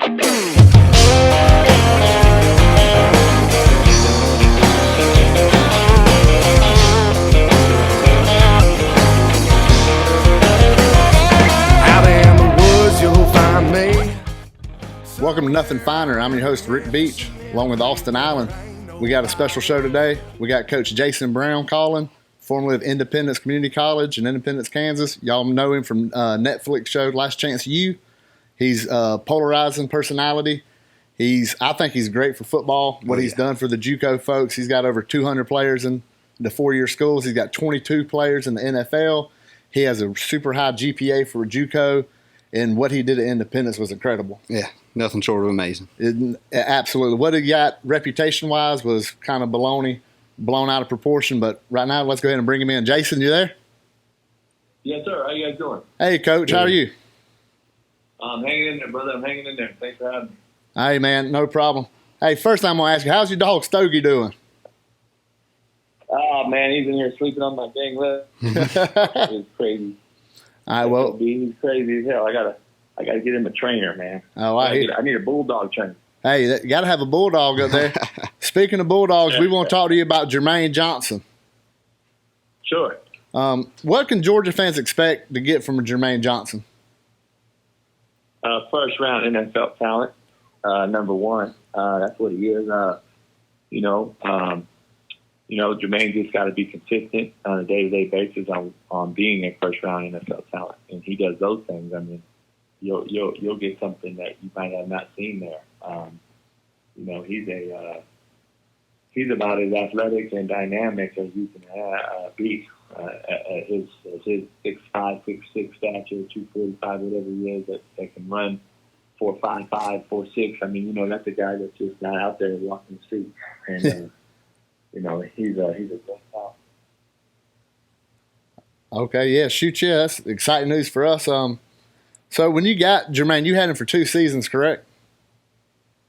Welcome to Nothing Finer. I'm your host, Rick Beach, along with Austin Island. We got a special show today. We got Coach Jason Brown calling, formerly of Independence Community College in Independence, Kansas. Y'all know him from Netflix show Last Chance U. He's a polarizing personality. I think he's great for football, what he's done for the JUCO folks. He's got over 200 players in the four-year schools. He's got 22 players in the NFL. He has a super high GPA for JUCO, and what he did at Independence was incredible. Yeah, nothing short of amazing. Absolutely. What he got reputation-wise was kind of baloney, blown out of proportion, but right now let's go ahead and bring him in. Jason, you there? Yes, sir. How you guys doing? Hey, Coach. How are you? I'm hanging in there, brother. I'm hanging in there. Thanks for having me. Hey, man, no problem. Hey, first I'm going to ask you, how's your dog Stogie doing? Oh, man, he's in here sleeping on my dang lip. It's crazy. All right, well. He's crazy as hell. I gotta get him a trainer, man. Oh, I need a bulldog trainer. Hey, you got to have a bulldog up there. Speaking of bulldogs, we want to talk to you about Jermaine Johnson. Sure. What can Georgia fans expect to get from Jermaine Johnson? First round NFL talent, number one. That's what he is. Jermaine just got to be consistent on a day-to-day basis on being a first-round NFL talent, and he does those things. I mean, you'll get something that you might have not seen there. He's about as athletic and dynamic as you can be. At his 6'5", 6'6" stature, 245, whatever he is, that can run 4.55, 4.6. I mean, that's a guy that's just not out there walking the street, and he's a great talent. Okay, yeah, shoot, yeah, that's exciting news for us. So when you got Jermaine, you had him for 2 seasons, correct?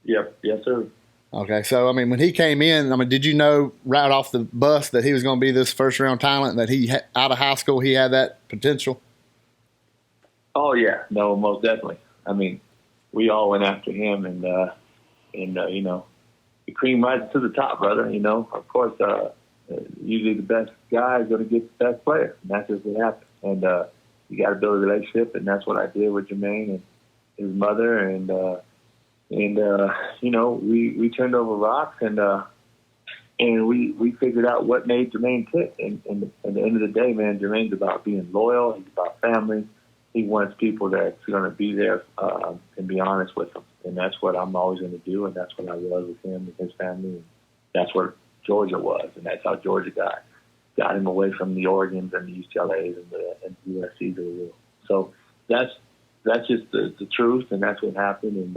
Yep, yes, sir. Okay, so, I mean, when he came in, did you know right off the bus that he was going to be this first-round talent, that he, out of high school, he had that potential? Oh, yeah. No, most definitely. I mean, we all went after him, and the cream rises to the top, brother. Of course, usually the best guy is going to get the best player, and that's just what happened. And you got to build a relationship, and that's what I did with Jermaine and his mother, and we turned over rocks, and we figured out what made Jermaine tick. And at the end of the day, man, Jermaine's about being loyal. He's about family. He wants people that's going to be there and be honest with him. And that's what I'm always going to do, and that's what I was with him and his family. And that's what Georgia was, and that's how Georgia got him away from the Oregons and the UCLAs and the USCs of the world. So that's just the truth, and that's what happened.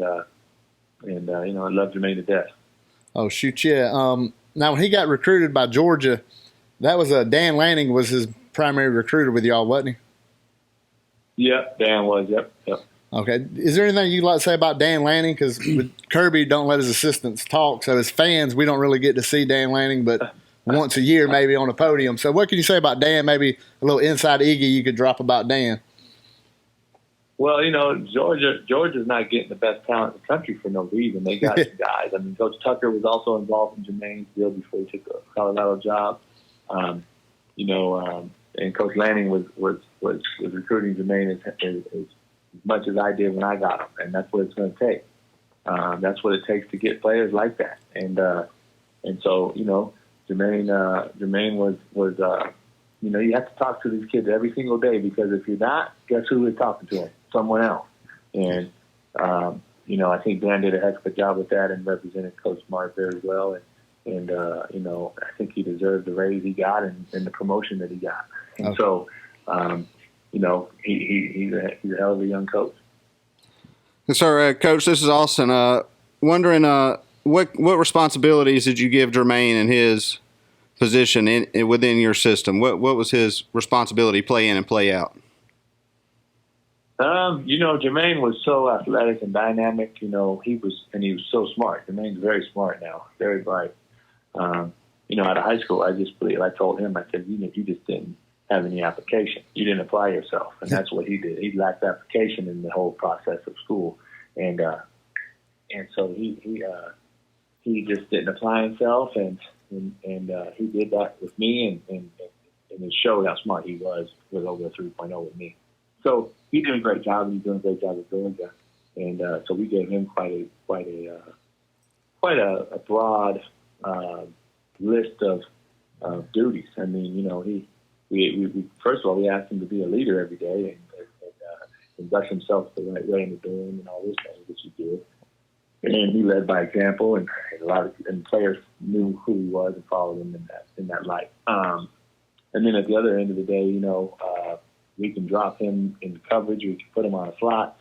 And I love Jermaine to death. Oh, shoot, yeah. Now, when he got recruited by Georgia, that was Dan Lanning was his primary recruiter with y'all, wasn't he? Yep, Dan was, yep. Okay. Is there anything you'd like to say about Dan Lanning? Because with Kirby, don't let his assistants talk. So as fans, we don't really get to see Dan Lanning, but once a year maybe on a podium. So what can you say about Dan? Maybe a little inside Iggy you could drop about Dan. Well, Georgia's not getting the best talent in the country for no reason. They got some guys. I mean, Coach Tucker was also involved in Jermaine's deal before he took the Colorado job. And Coach Lanning was recruiting Jermaine as much as I did when I got him, and that's what it's going to take. That's what it takes to get players like that. And so Jermaine was you have to talk to these kids every single day, because if you're not, guess who is talking to them? Someone else. And I think Dan did a heck of a job with that and represented Coach Smart very well. And I think he deserved the raise he got and the promotion that he got. And so, he's a hell of a young coach. Yes, sir. Coach, this is Austin. Wondering what responsibilities did you give Jermaine in his position within your system? What was his responsibility, play in and play out? Jermaine was so athletic and dynamic. He was so smart. Jermaine's very smart now, very bright. Out of high school, I told him, I said, you just didn't have any application. You didn't apply yourself. And that's what he did. He lacked application in the whole process of school. And and so he just didn't apply himself, and he did that with me, and it showed how smart he was with over a 3.0 with me. So he did a great job, and he's doing a great job at Georgia, and so we gave him quite a broad list of duties. I mean, you know, we first of all, we asked him to be a leader every day and conduct himself the right way in the dorm and all those things that you do. And he led by example, and a lot of players knew who he was and followed him in that light. And then at the other end of the day, you know, we can drop him in coverage. We can put him on a slot.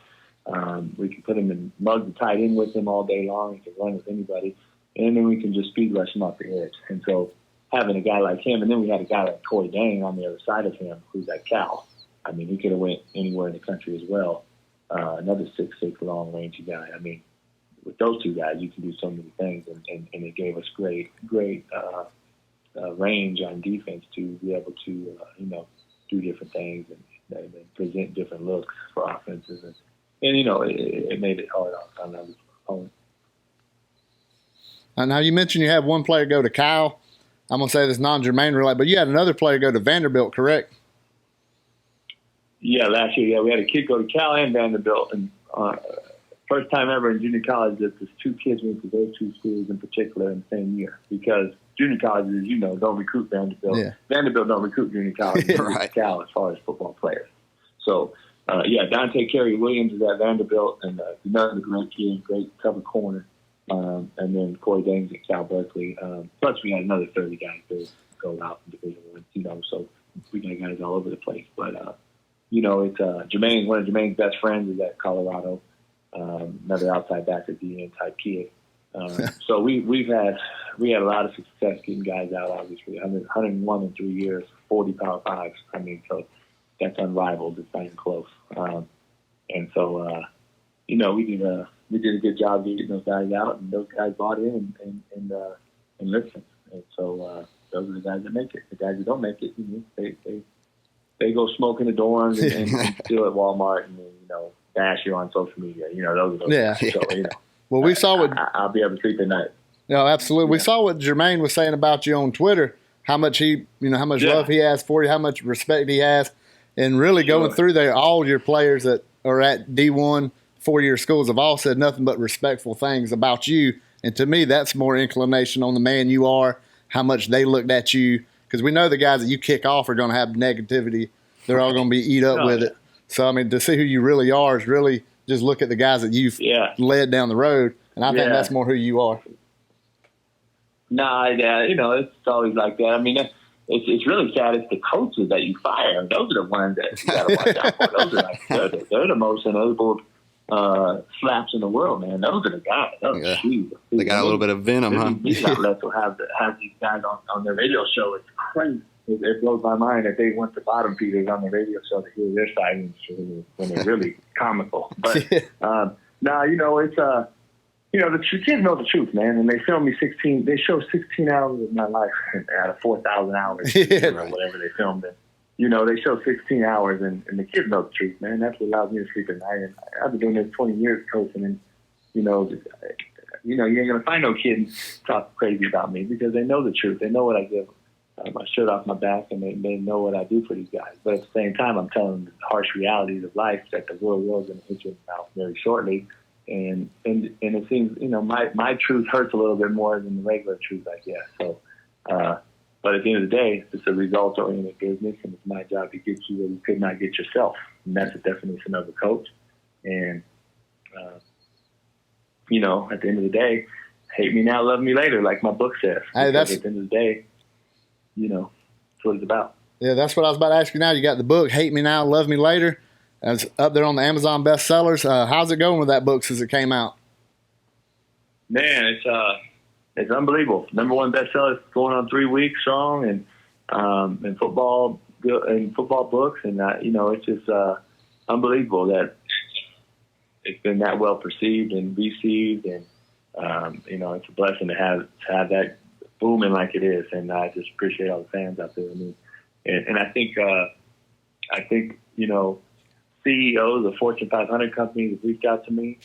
We can put him in mug the tight end with him all day long. He can run with anybody. And then we can just speed rush him off the edge. And so having a guy like him, and then we had a guy like Corey Dang on the other side of him who's at Cal. I mean, he could have went anywhere in the country as well. Another 6'6", long-range guy. I mean, with those two guys, you can do so many things, and it gave us great range on defense to be able to, you know, do different things and present different looks for offenses. And you know, it made it hard on other opponents. Now, you mentioned you had one player go to Cal. I'm going to say this non-Jermaine related, but you had another player go to Vanderbilt, correct? Yeah, last year, yeah, we had a kid go to Cal and Vanderbilt, and first time ever in junior college that there's two kids went to those two schools in particular in the same year, because junior colleges, as you know, don't recruit Vanderbilt. Yeah. Vanderbilt don't recruit junior college, Right. Cal as far as football players. So, Dante Carey Williams is at Vanderbilt, and another great kid, great cover corner. And then Corey Daines at Cal Berkeley. Plus, we had another 30 guys to go out in Division I. You know, so we got guys all over the place. But you know, it's Jermaine. One of Jermaine's best friends is at Colorado. Another outside backer, DN type kid. So we had a lot of success getting guys out. Obviously, 101 in 3 years, 40 Power Fives. I mean, so that's unrivaled. It's not even close. And so you know, we did a good job getting those guys out, and those guys bought in and listened. And so those are the guys that make it. The guys that don't make it, you know, they go smoke in the dorms and steal at Walmart and, you know, bash you on social media. You know, those are those guys. So, you know, Well, we saw what I'll be able to sleep at night. No, absolutely. Yeah. We saw what Jermaine was saying about you on Twitter, how much how much love he has for you, how much respect he has, and really going through there, all your players that are at D1 4-year schools have all said nothing but respectful things about you. And to me, that's more inclination on the man you are, how much they looked at you, because we know the guys that you kick off are going to have negativity. They're all going to be eat up with it. So, I mean, to see who you really are is really just look at the guys that you've led down the road, and I think that's more who you are. Nah, yeah, you know, it's always like that. I mean, it's really sad. It's the coaches that you fire. Those are the ones that you got to watch out for. Those are like they're the most enabled slaps in the world, man. Those are the guys. They got a little bit of venom, huh? These outlets will have these guys on their radio show. It's crazy. It blows my mind that they want the bottom feeders on the radio show to hear their side when they're really comical. But now, you know, it's you know, the kids know the truth, man. And they film me 16. They show 16 hours of my life out of 4,000 hours, or whatever they filmed it. You know, they show 16 hours, and the kids know the truth, man. That's what allows me to sleep at night. And I've been doing this 20 years coaching, and you know, you ain't gonna find no kid talk crazy about me because they know the truth. They know what I give. My shirt off my back, and they know what I do for these guys. But at the same time, I'm telling them the harsh realities of life that the real world's going to hit you in the mouth very shortly. And it seems, you know, my truth hurts a little bit more than the regular truth, I guess. So, but at the end of the day, it's a results-oriented business, and it's my job to get you where you could not get yourself. And that's the definition of a coach. And, you know, at the end of the day, hate me now, love me later, like my book says. Hey, at the end of the day, you know, that's what it's about. Yeah, that's what I was about to ask you now. You got the book, Hate Me Now, Love Me Later. It's up there on the Amazon bestsellers. How's it going with that book since it came out? Man, it's unbelievable. #1 bestseller. It's going on 3 weeks strong, and football books, and you know, it's just unbelievable that it's been that well perceived and received, and you know, it's a blessing to have that booming like it is, and I just appreciate all the fans out there. I mean, and I think you know, CEOs of Fortune 500 companies have reached out to me.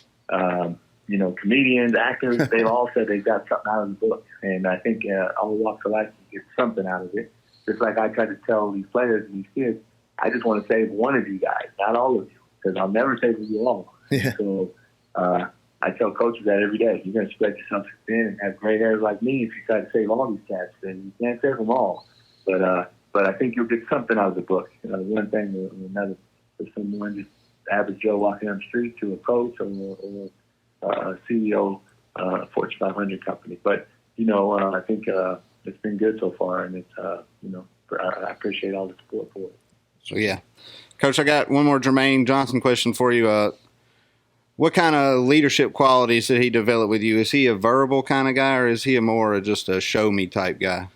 comedians, actors, they've all said they've got something out of the book. And I think all walks of life can get something out of it. Just like I try to tell these players and these kids, I just want to save one of you guys, not all of you, because I'll never save you all. Yeah. So I tell coaches that every day. You're going to spread yourself thin and have gray hairs like me if you try to save all these cats. Then you can't save them all. But I think you'll get something out of the book. One thing or another, for someone just average Joe walking down the street to a coach or a CEO of a Fortune 500 company. But, I think it's been good so far, and it's, I appreciate all the support for it. So, yeah. Coach, I got one more Jermaine Johnson question for you. What kind of leadership qualities did he develop with you? Is he a verbal kind of guy, or is he just a show-me type guy?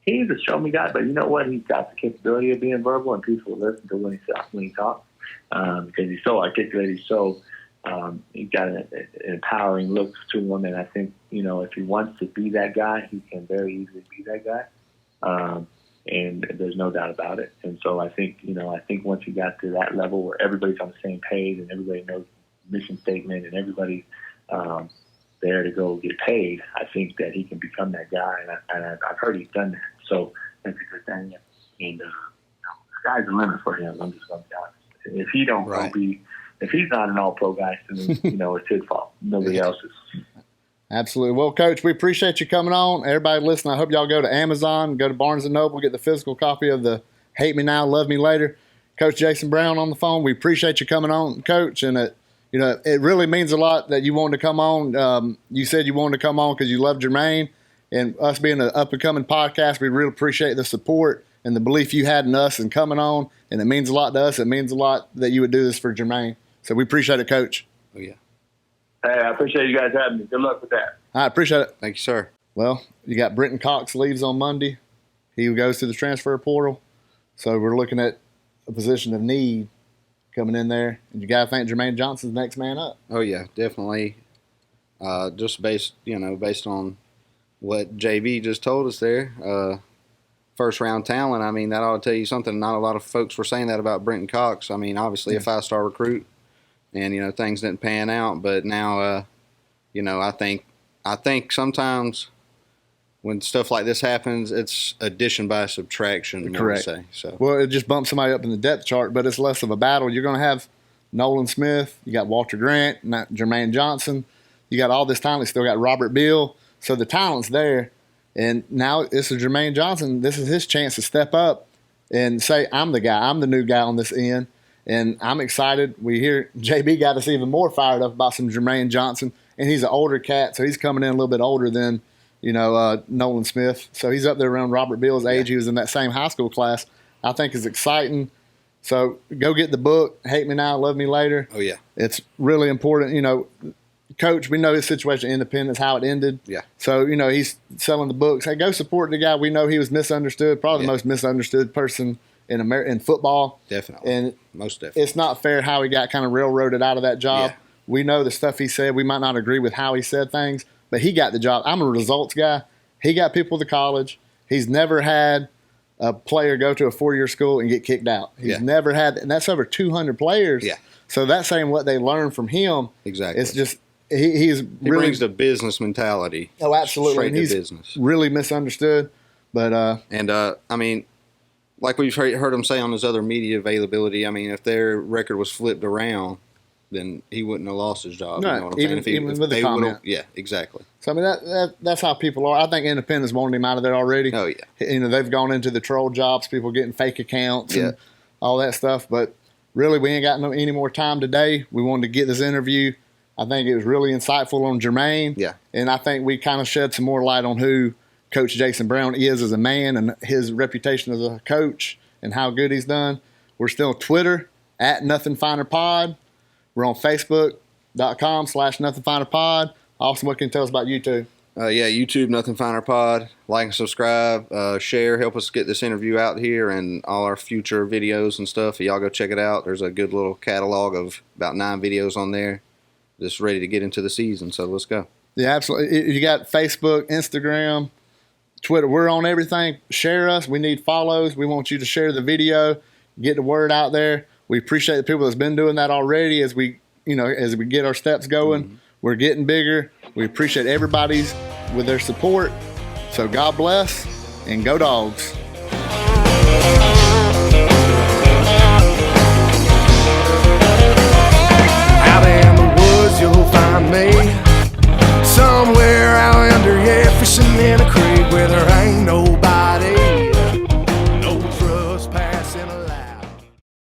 He's a show-me guy, but you know what? He's got the capability of being verbal, and people listen to when he talks because he's so articulate. He's so he's got an empowering look to him, and I think if he wants to be that guy, he can very easily be that guy. And there's no doubt about it. And so I think once he got to that level where everybody's on the same page and everybody knows the mission statement and everybody's there to go get paid, I think that he can become that guy. And I've heard he's done that. So that's a good thing. And the sky's the limit for him. I'm just going to be honest. If he don't if he's not an all-pro guy, then it's his fault. Nobody else's. Absolutely. Well, Coach, we appreciate you coming on. Everybody listening, I hope y'all go to Amazon, go to Barnes & Noble, get the physical copy of the Hate Me Now, Love Me Later. Coach Jason Brown on the phone. We appreciate you coming on, Coach, and it really means a lot that you wanted to come on. You said you wanted to come on because you love Jermaine, and us being an up-and-coming podcast, we really appreciate the support and the belief you had in us and coming on, and it means a lot to us. It means a lot that you would do this for Jermaine. So we appreciate it, Coach. Oh, yeah. Hey, I appreciate you guys having me. Good luck with that. I appreciate it. Thank you, sir. Well, you got Brenton Cox leaves on Monday. He goes to the transfer portal. So we're looking at a position of need coming in there. And you got to think Jermaine Johnson's next man up. Oh, yeah, definitely. Just based on what JB just told us there. First-round talent, I mean, that ought to tell you something. Not a lot of folks were saying that about Brenton Cox. I mean, obviously a five-star recruit. And, things didn't pan out. But now, I think sometimes when stuff like this happens, it's addition by subtraction. Correct. Say. So. Well, it just bumps somebody up in the depth chart, but it's less of a battle. You're going to have Nolan Smith. You got Walter Grant, not Jermaine Johnson. You got all this talent. You still got Robert Beal. So the talent's there. And now this is Jermaine Johnson. This is his chance to step up and say, I'm the guy. I'm the new guy on this end. And I'm excited. We hear JB got us even more fired up about some Jermaine Johnson. And he's an older cat, so he's coming in a little bit older than, Nolan Smith. So he's up there around Robert Beal's age. He was in that same high school class. I think is exciting. So go get the book, Hate Me Now, Love Me Later. Oh, yeah. It's really important. Coach, we know his situation in Independence, how it ended. Yeah. So, he's selling the books. Hey, go support the guy. We know he was misunderstood, probably the most misunderstood person in football. Definitely. And most definitely. It's not fair how he got kind of railroaded out of that job. Yeah. We know the stuff he said. We might not agree with how he said things, but he got the job. I'm a results guy. He got people to college. He's never had a player go to a 4-year school and get kicked out. He's never had, and that's over 200 players. Yeah. So that's saying what they learned from him. Exactly. It's just he brings the business mentality. Oh, absolutely. Straight and to he's business. Really misunderstood. But I mean, like we've heard him say on his other media availability, I mean, if their record was flipped around, then he wouldn't have lost his job. No, you know what I'm saying? even with the comment. Yeah, exactly. So, I mean, that's how people are. I think Independence wanted him out of there already. Oh, yeah. They've gone into the troll jobs, people getting fake accounts and all that stuff. But really, we ain't got any more time today. We wanted to get this interview. I think it was really insightful on Jermaine. Yeah. And I think we kind of shed some more light on who Coach Jason Brown is as a man and his reputation as a coach and how good he's done. We're still on Twitter, @NothingFinerPod. We're on Facebook.com/NothingFinerPod. Austin, what can you tell us about YouTube? YouTube, Nothing Finer Pod. Like and subscribe, share, help us get this interview out here and all our future videos and stuff. Y'all go check it out. There's a good little catalog of about 9 videos on there. Just ready to get into the season, so let's go. Yeah, absolutely. You got Facebook, Instagram, Twitter. We're on everything. Share us. We need follows. We want you to share the video, get the word out there. We appreciate the people that's been doing that already as we get our steps going. Mm-hmm. We're getting bigger. We appreciate everybody's with their support. So God bless and go Dogs. Out in the woods you'll find me, somewhere out under here fishing in a creek.